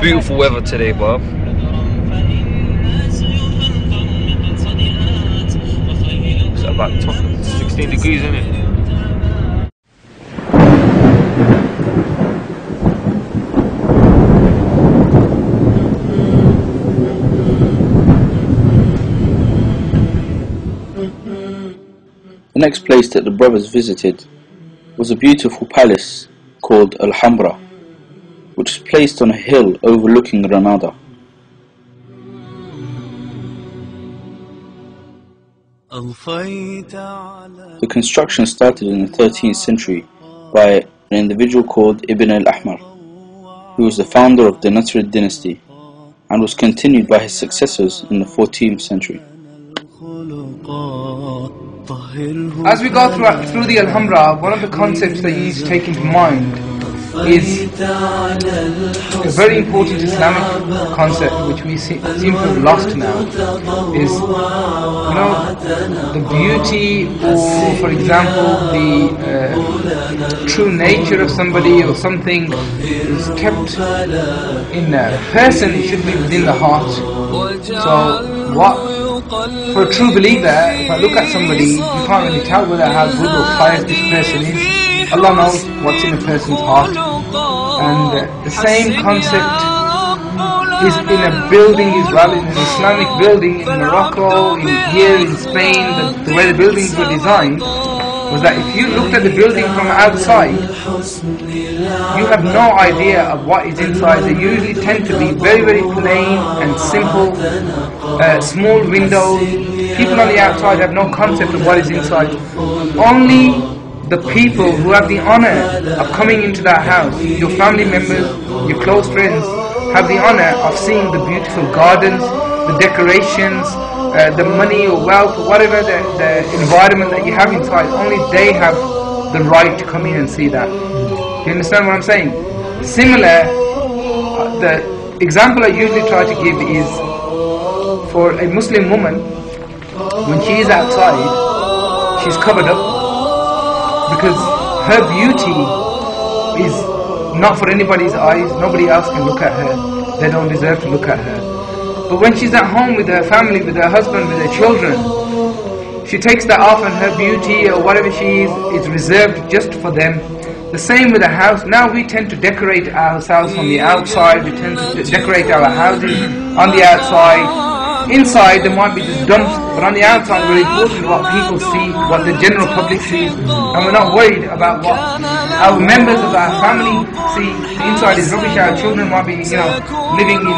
beautiful weather today, bruv. It's about 16 degrees, isn't it? The next place that the brothers visited was a beautiful palace called Alhambra, which is placed on a hill overlooking Granada. The construction started in the 13th century by an individual called Ibn al-Ahmar, who was the founder of the Nasrid dynasty, and was continued by his successors in the 14th century. As we go through the Alhambra, one of the concepts that you need to take into mind is a very important Islamic concept which we seem to have lost now, is, the beauty, or for example the true nature of somebody or something is kept in a person. It should be within the heart. So for a true believer, if I look at somebody, you can't really tell whether how good or pious this person is. Allah knows what's in a person's heart. And the same concept is in a building as well, in an Islamic building in Morocco, here in Spain. The way the buildings were designed was that if you looked at the building from outside, you have no idea of what is inside. They usually tend to be very, very plain and simple, small windows. People on the outside have no concept of what is inside. Only the people who have the honor of coming into that house, your family members, your close friends, have the honor of seeing the beautiful gardens, the decorations, the money or wealth, or whatever the environment that you have inside. Only they have the right to come in and see that. Do you understand what I'm saying? Similar, the example I usually try to give is for a Muslim woman, when she is outside, she's covered up, because her beauty is not for anybody's eyes. Nobody else can look at her. They don't deserve to look at her. But when she's at home with her family, with her husband, with her children, she takes that off, and her beauty or whatever she is reserved just for them. The same with the house. Now we tend to decorate ourselves on the outside. We tend to decorate our houses on the outside. Inside there might be just dumps, but on the outside we're important what people see, what the general public sees, and we're not worried about what our members of our family see. The inside is rubbish. Our children might be, living in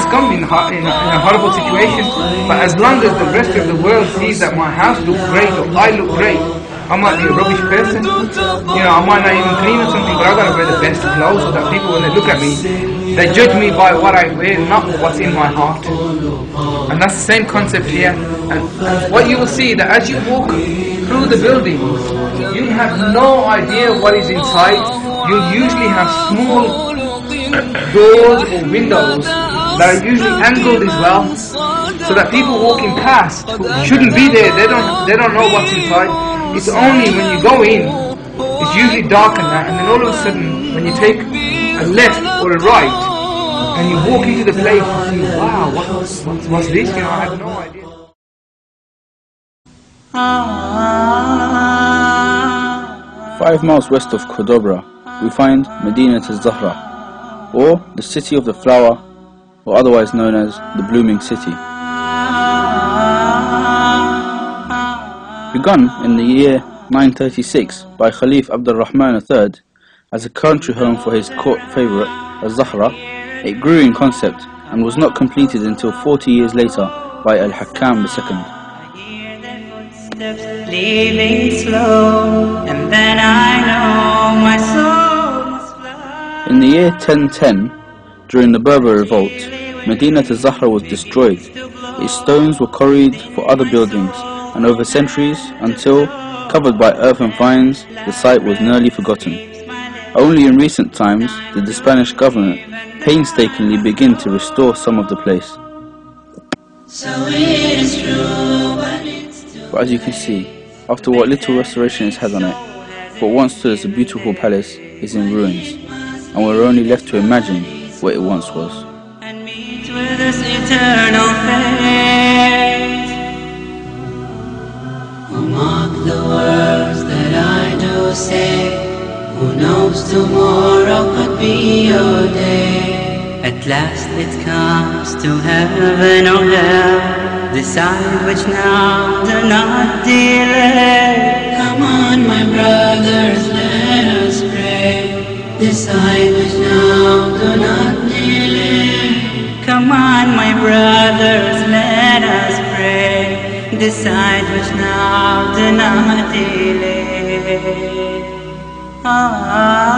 scum, in a horrible situation. But as long as the rest of the world sees that my house looks great or I look great, I might be a rubbish person. I might not even clean or something, but I've got to wear the best clothes so that people, when they look at me, they judge me by what I wear, not what's in my heart. And that's the same concept here. And what you will see, that as you walk through the buildings, you have no idea what is inside. You usually have small doors or windows that are usually angled as well, so that people walking past who shouldn't be there, they don't know what's inside. It's only when you go in, it's usually dark and that, and then all of a sudden, when you take a left or a right, and you walk into the place, you see, wow, what's this? I had no idea. 5 miles west of Cordoba, we find Medina al-Zahra, or the City of the Flower, or otherwise known as the Blooming City. Begun in the year 936 by Khalif Abdul Rahman III as a country home for his court favourite, al-Zahra, it grew in concept and was not completed until 40 years later by Al-Hakam II. In the year 1010, during the Berber revolt, Medina al-Zahra was destroyed. Its stones were quarried for other buildings, and over centuries, until, covered by earth and vines, the site was nearly forgotten. Only in recent times did the Spanish government painstakingly begin to restore some of the place. But as you can see, after what little restoration is had on it, what once stood as a beautiful palace is in ruins. and we're only left to imagine what it once was. And meet with this eternal fate. Oh, mark the words that I do say. Who knows tomorrow could be your day. At last it comes to heaven or hell. Decide which now, do not delay. Come on, my brothers, let us pray. Decide which now, do not delay. Come on, my brothers, let us pray. Decide which now, do not delay. Ah.